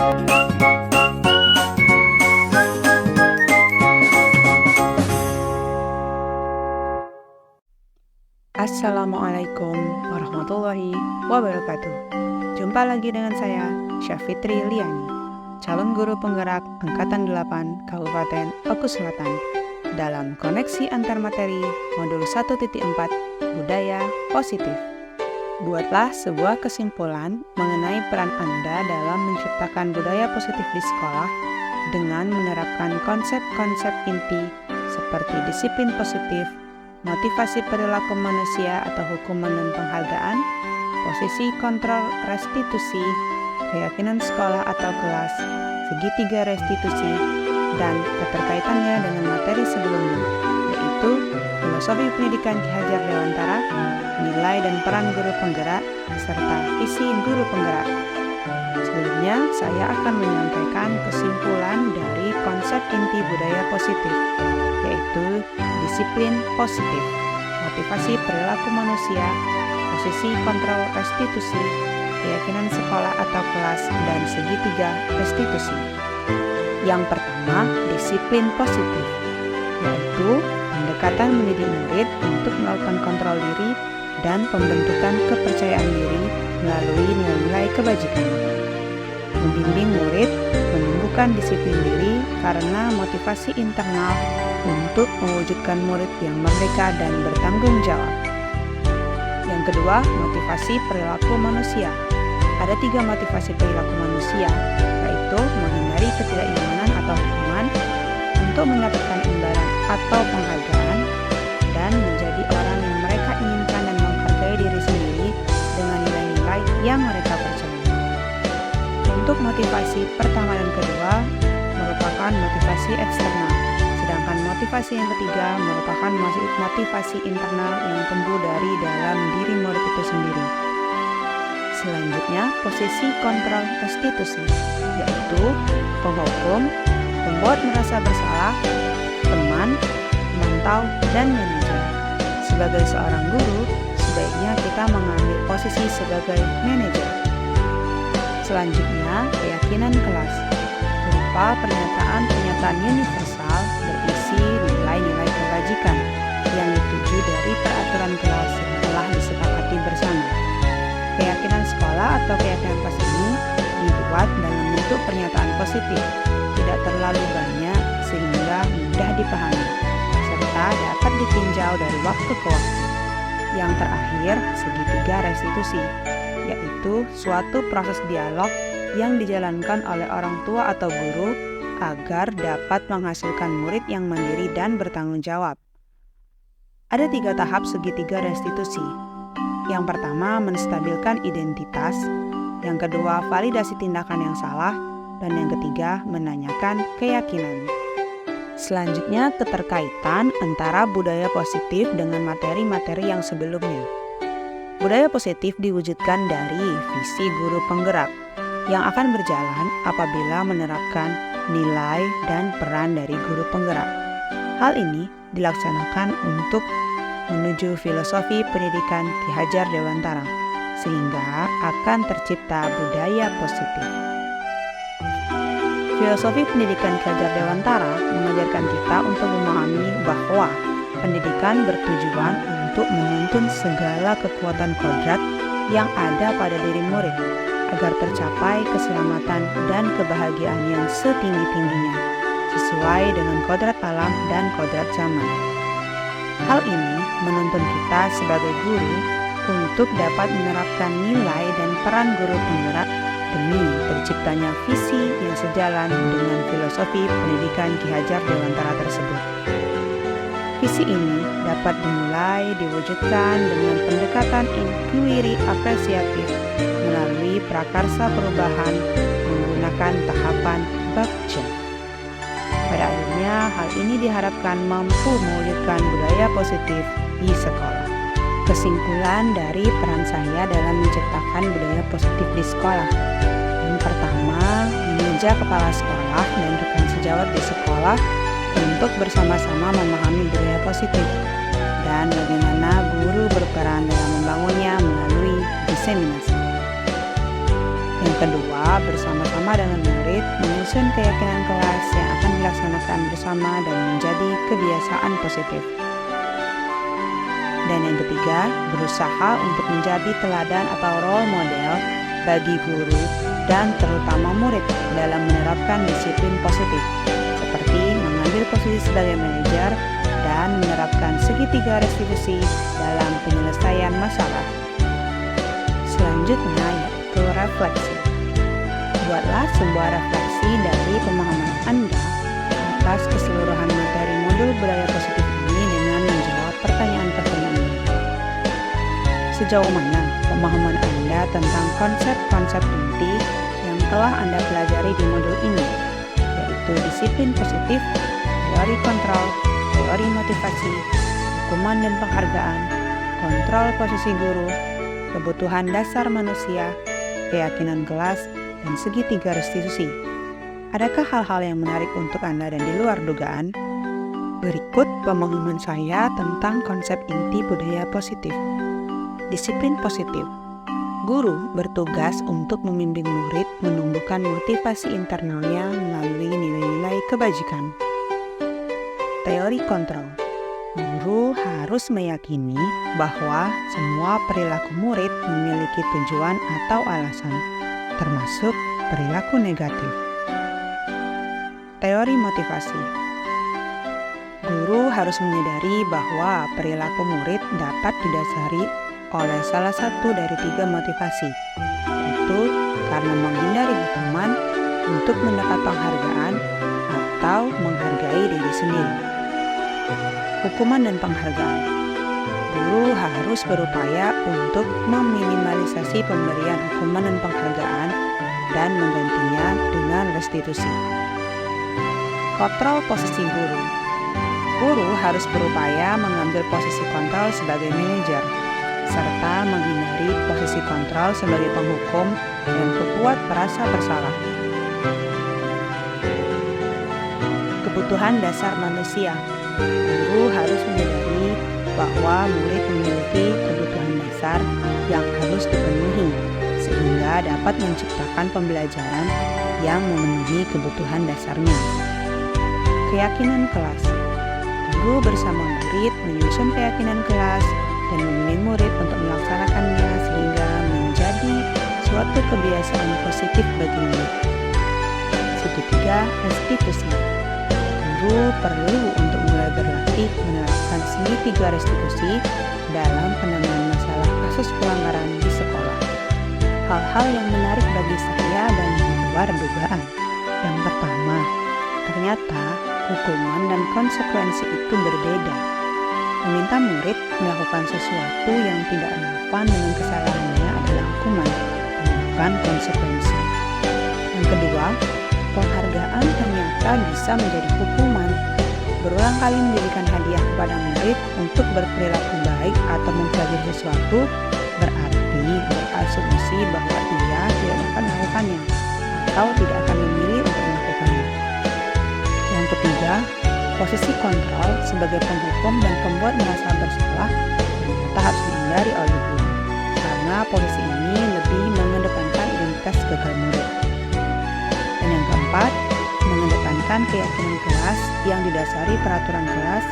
Assalamualaikum warahmatullahi wabarakatuh. Jumpa lagi dengan saya, Syafitri Liani, calon guru penggerak Angkatan 8 Kabupaten Oku Selatan, dalam koneksi antar materi modul 1.4 Budaya Positif. Buatlah sebuah kesimpulan mengenai peran Anda dalam menciptakan budaya positif di sekolah dengan menerapkan konsep-konsep inti seperti disiplin positif, motivasi perilaku manusia atau hukuman dan penghargaan, posisi kontrol restitusi, keyakinan sekolah atau kelas, segitiga restitusi, dan keterkaitannya dengan materi sebelumnya, yaitu filosofi pendidikan Ki Hajar Dewantara, nilai dan peran guru penggerak, serta visi guru penggerak. Sebelumnya, saya akan menyampaikan kesimpulan dari konsep inti budaya positif, yaitu disiplin positif, motivasi perilaku manusia, posisi kontrol restitusi, keyakinan sekolah atau kelas, dan segitiga restitusi. Yang pertama, disiplin positif, yaitu pendekatan mendidik murid untuk melakukan kontrol diri dan pembentukan kepercayaan diri melalui nilai-nilai kebajikan. Membimbing murid menumbuhkan disiplin diri karena motivasi internal untuk mewujudkan murid yang merdeka dan bertanggung jawab. Yang kedua, motivasi perilaku manusia. Ada 3 motivasi perilaku manusia, yaitu menghindari ketidakimanan atau hukuman, untuk mendapatkan imbalan atau penghargaan, dan menjadi orang yang mereka inginkan dan menghargai diri sendiri dengan nilai-nilai yang mereka percaya. Untuk motivasi pertama dan kedua merupakan motivasi eksternal, sedangkan motivasi yang ketiga merupakan motivasi internal yang tumbuh dari dalam diri murid itu sendiri. Selanjutnya, posisi kontrol restitusi, yaitu penghukum, pembuat merasa bersalah, teman, pemantau, dan manajer. Sebagai seorang guru, sebaiknya kita mengambil posisi sebagai manajer. Selanjutnya, keyakinan kelas berupa pernyataan-pernyataan universal berisi nilai-nilai kebajikan yang dituju dari peraturan kelas yang telah disepakati bersama. Keyakinan sekolah atau keyakinan kelas ini dibuat dalam bentuk pernyataan positif, tidak terlalu banyak sehingga mudah dipahami, serta dapat ditinjau dari waktu ke waktu. Yang terakhir, segitiga restitusi, yaitu suatu proses dialog yang dijalankan oleh orang tua atau guru agar dapat menghasilkan murid yang mandiri dan bertanggung jawab. Ada 3 tahap segitiga restitusi. Yang pertama, menstabilkan identitas. Yang kedua, validasi tindakan yang salah. Dan yang ketiga, menanyakan keyakinan. Selanjutnya, keterkaitan antara budaya positif dengan materi-materi yang sebelumnya. Budaya positif diwujudkan dari visi guru penggerak yang akan berjalan apabila menerapkan nilai dan peran dari guru penggerak. Hal ini dilaksanakan untuk menuju filosofi pendidikan Ki Hajar Dewantara, sehingga akan tercipta budaya positif. Filosofi pendidikan Ki Hajar Dewantara mengajarkan kita untuk memahami bahwa pendidikan bertujuan untuk menuntun segala kekuatan kodrat yang ada pada diri murid agar tercapai keselamatan dan kebahagiaan yang setinggi-tingginya sesuai dengan kodrat alam dan kodrat zaman. Hal ini menuntun kita sebagai guru untuk dapat menerapkan nilai dan peran guru penggerak demi terciptanya visi yang sejalan dengan filosofi pendidikan Ki Hajar Dewantara tersebut. Visi ini dapat dimulai diwujudkan dengan pendekatan inquiry apresiatif melalui prakarsa perubahan menggunakan tahapan Bagja. Pada akhirnya, hal ini diharapkan mampu mewujudkan budaya positif di sekolah. Kesimpulan dari peran saya dalam menciptakan budaya positif di sekolah. Yang pertama, mengajak kepala sekolah dan rekan sejawat di sekolah untuk bersama-sama memahami budaya positif dan bagaimana guru berperan dalam membangunnya melalui diseminasi. Yang kedua, bersama-sama dengan murid menyusun keyakinan kelas yang akan dilaksanakan bersama dan menjadi kebiasaan positif. Dan yang ketiga, berusaha untuk menjadi teladan atau role model bagi guru dan terutama murid dalam menerapkan disiplin positif, seperti mengambil posisi sebagai manajer dan menerapkan segitiga restitusi dalam penyelesaian masalah. Selanjutnya yaitu refleksi. Buatlah sebuah refleksi dari pemahaman Anda atas keseluruhan materi modul budaya positif ini dengan menjawab pertanyaan-pertanyaan ini. Sejauh mana pemahaman Anda tentang konsep-konsep inti yang telah Anda pelajari di modul ini, yaitu disiplin positif, teori kontrol, teori motivasi, hukuman dan penghargaan, kontrol posisi guru, kebutuhan dasar manusia, keyakinan kelas, dan segitiga restitusi. Adakah hal-hal yang menarik untuk Anda dan di luar dugaan? Berikut pemahaman saya tentang konsep inti budaya positif. Disiplin positif. Guru bertugas untuk membimbing murid menumbuhkan motivasi internalnya melalui nilai-nilai kebajikan. Teori kontrol. Guru harus meyakini bahwa semua perilaku murid memiliki tujuan atau alasan, termasuk perilaku negatif. Teori motivasi. Guru harus menyadari bahwa perilaku murid dapat didasari oleh salah satu dari 3 motivasi, yaitu karena menghindari hukuman, untuk mendapat penghargaan, atau menghargai diri sendiri. Hukuman dan penghargaan. Guru harus berupaya untuk meminimalisasi pemberian hukuman dan penghargaan dan menggantinya dengan restitusi. Kontrol posisi guru. Guru harus berupaya mengambil posisi kontrol sebagai manajer, serta menghindari posisi kontrol sebagai penghukum dan pembuat merasa bersalah. Kebutuhan dasar manusia. Guru harus menyadari bahwa murid memiliki kebutuhan dasar yang harus dipenuhi, sehingga dapat menciptakan pembelajaran yang memenuhi kebutuhan dasarnya. Keyakinan kelas. Guru bersama murid menyusun keyakinan kelas dan membimbing murid untuk melaksanakannya sehingga menjadi suatu kebiasaan positif bagi murid. Segitiga restitusi. Guru perlu untuk mulai berlatih menerapkan segitiga restitusi dalam penanganan masalah kasus pelanggaran di sekolah. Hal-hal yang menarik bagi saya dan di luar dugaan. Yang pertama, ternyata hukuman dan konsekuensi itu berbeda. Meminta murid melakukan sesuatu yang tidak relevan dengan kesalahannya adalah hukuman, bukan konsekuensi. Yang kedua, penghargaan ternyata bisa menjadi hukuman. Berulang kali memberikan hadiah kepada murid untuk berperilaku baik atau mempelajari sesuatu berarti berasumsi bahwa ia tidak akan melakukannya atau tidak akan memilih untuk melakukannya. Yang ketiga, posisi kontrol sebagai penghukum dan pembuat merasa bersalah ternyata harus dihindari oleh guru, karena posisi ini lebih mengedepankan identitas gagal murid. Dan yang keempat, mengedepankan keyakinan kelas yang didasari peraturan kelas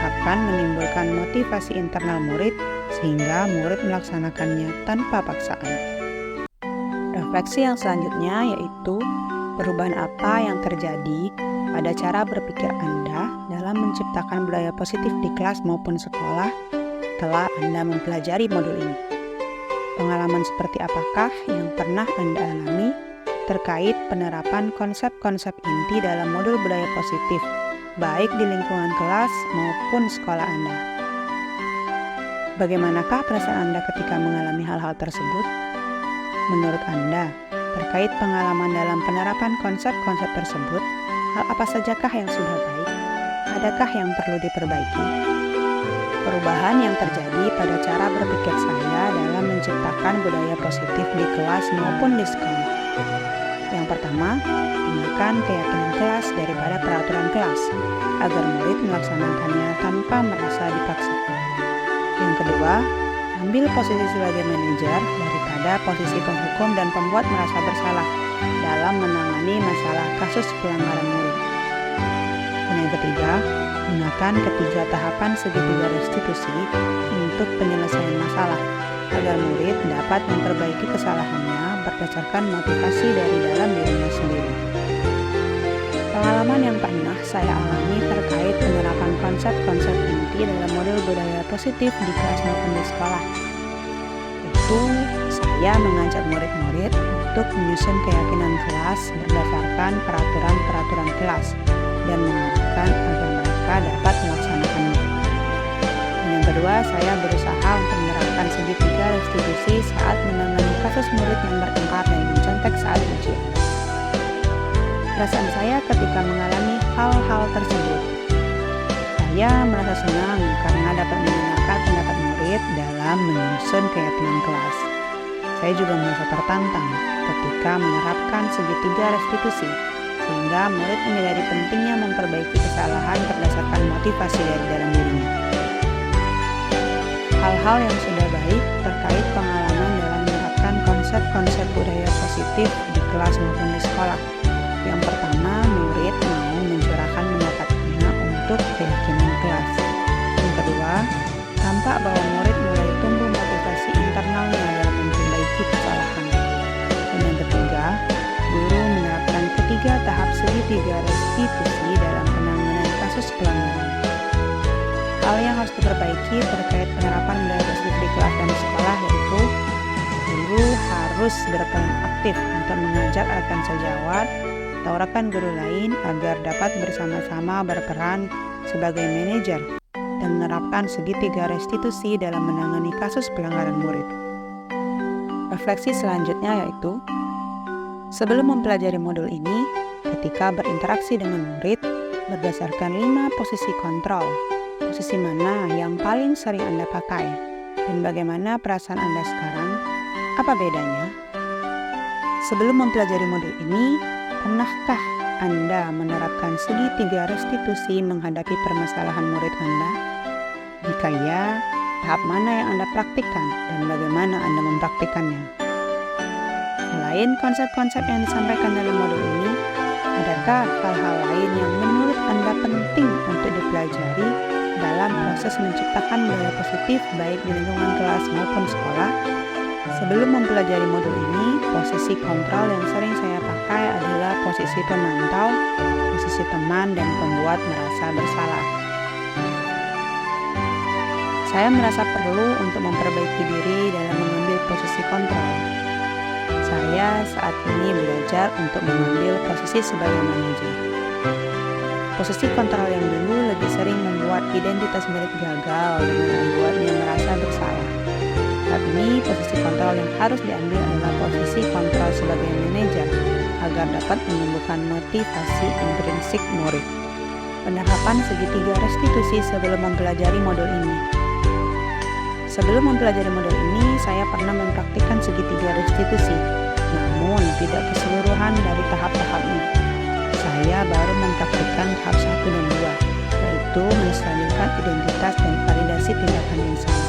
akan menimbulkan motivasi internal murid sehingga murid melaksanakannya tanpa paksaan. Refleksi yang selanjutnya yaitu perubahan apa yang terjadi pada cara berpikir Anda dalam menciptakan budaya positif di kelas maupun sekolah setelah Anda mempelajari modul ini. Pengalaman seperti apakah yang pernah Anda alami terkait penerapan konsep-konsep inti dalam modul budaya positif, baik di lingkungan kelas maupun sekolah Anda? Bagaimanakah perasaan Anda ketika mengalami hal-hal tersebut? Menurut Anda, terkait pengalaman dalam penerapan konsep-konsep tersebut, hal apa sajakah yang sudah baik? Adakah yang perlu diperbaiki? Perubahan yang terjadi pada cara berpikir saya dalam menciptakan budaya positif di kelas maupun di sekolah. Yang pertama, gunakan keyakinan kelas daripada peraturan kelas, agar murid melaksanakannya tanpa merasa dipaksa. Yang kedua, ambil posisi sebagai manajer daripada posisi penghukum dan pembuat merasa bersalah dalam menangani masalah kasus pelanggaran murid. Dan yang ketiga, gunakan ketiga tahapan segitiga restitusi untuk penyelesaian masalah, agar murid dapat memperbaiki kesalahannya berdasarkan motivasi dari dalam dirinya sendiri. Pengalaman yang pernah saya alami terkait penerapan konsep-konsep inti dalam model budaya positif di kelas maupun di sekolah, yaitu saya mengajak murid-murid untuk menyusun keyakinan kelas berdasarkan peraturan-peraturan kelas dan mengarahkan agar mereka dapat melaksanakannya. Dan yang kedua, saya berusaha untuk menerapkan segitiga restitusi saat menangani kasus murid yang bertengkar dan mencontek saat ujian. Perasaan saya ketika mengalami hal-hal tersebut, saya merasa senang karena dapat mendengarkan pendapat murid dalam menyusun keyakinan kelas. Saya juga merasa tertantang ketika menerapkan segitiga restitusi, sehingga murid menyadari pentingnya memperbaiki kesalahan berdasarkan motivasi dari dalam dirinya. Hal-hal yang sudah baik terkait pengalaman dalam menerapkan konsep-konsep budaya positif di kelas maupun di sekolah. Yang pertama, murid mau mencurahkan pendapatnya untuk keyakinan kelas. Yang kedua, tampak bahwa murid mulai tumbuh motivasi internalnya dalam memperbaiki kesalahan. Dan yang ketiga, guru menerapkan ketiga tahap segitiga restitusi dalam penanganan kasus pelanggaran. Hal yang harus diperbaiki terkait penerapan budaya positif di kelas dan sekolah yaitu guru harus berperan aktif untuk mengajak rekan sejawat atau rekan guru lain agar dapat bersama-sama berperan sebagai manajer dan menerapkan segitiga restitusi dalam menangani kasus pelanggaran murid. Refleksi selanjutnya yaitu, sebelum mempelajari modul ini, ketika berinteraksi dengan murid, berdasarkan 5 posisi kontrol, posisi mana yang paling sering Anda pakai, dan bagaimana perasaan Anda sekarang, apa bedanya? Sebelum mempelajari modul ini, pernahkah Anda menerapkan segitiga restitusi menghadapi permasalahan murid Anda? Jika ya, tahap mana yang Anda praktikkan dan bagaimana Anda mempraktikkannya? Selain konsep-konsep yang disampaikan dalam modul ini, adakah hal-hal lain yang menurut Anda penting untuk dipelajari dalam proses menciptakan budaya positif baik di lingkungan kelas maupun sekolah? Sebelum mempelajari modul ini, posisi kontrol yang sering saya pakai adalah posisi pemantau, posisi teman, dan pembuat merasa bersalah. Saya merasa perlu untuk memperbaiki diri dalam mengambil posisi kontrol. Saya saat ini belajar untuk mengambil posisi sebagai manajer. Posisi kontrol yang dulu lebih sering membuat identitas murid gagal dengan membuatnya merasa bersalah. Saat ini, posisi kontrol yang harus diambil adalah posisi kontrol sebagai manajer agar dapat menumbuhkan motivasi intrinsik murid. Penerapan segitiga restitusi sebelum mempelajari modul ini. Sebelum mempelajari modul ini, saya pernah mempraktikkan segitiga restitusi, namun tidak keseluruhan dari tahap-tahapnya. Saya baru mempraktikkan tahap 1 dan 2, yaitu menstabilkan identitas dan validasi tindakan yang salah.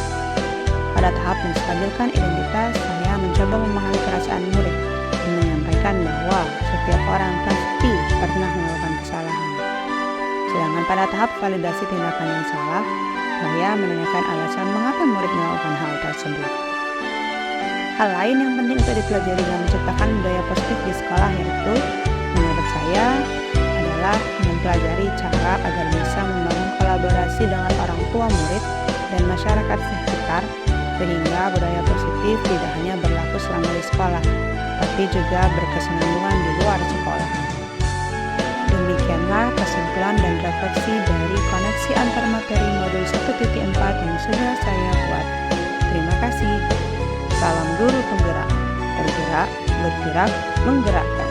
Pada tahap menstabilkan identitas, saya mencoba memahami perasaan murid dan menyampaikan bahwa setiap orang pasti pernah melakukan kesalahan. Sedangkan pada tahap validasi tindakan yang salah, saya menanyakan alasan mengapa murid melakukan hal tersebut. Hal lain yang penting untuk dipelajari dalam menciptakan budaya positif di sekolah yaitu, menurut saya, adalah mempelajari cara agar bisa membangun kolaborasi dengan orang tua murid dan masyarakat sekitar, sehingga budaya positif tidak hanya berlaku selama di sekolah, tapi juga berkesinambungan di luar sekolah. Demikianlah kesimpulan dan refleksi dari koneksi antar materi modul 1.4 yang sudah saya buat. Terima kasih. Salam guru penggerak, bergerak, bergerak, menggerakkan.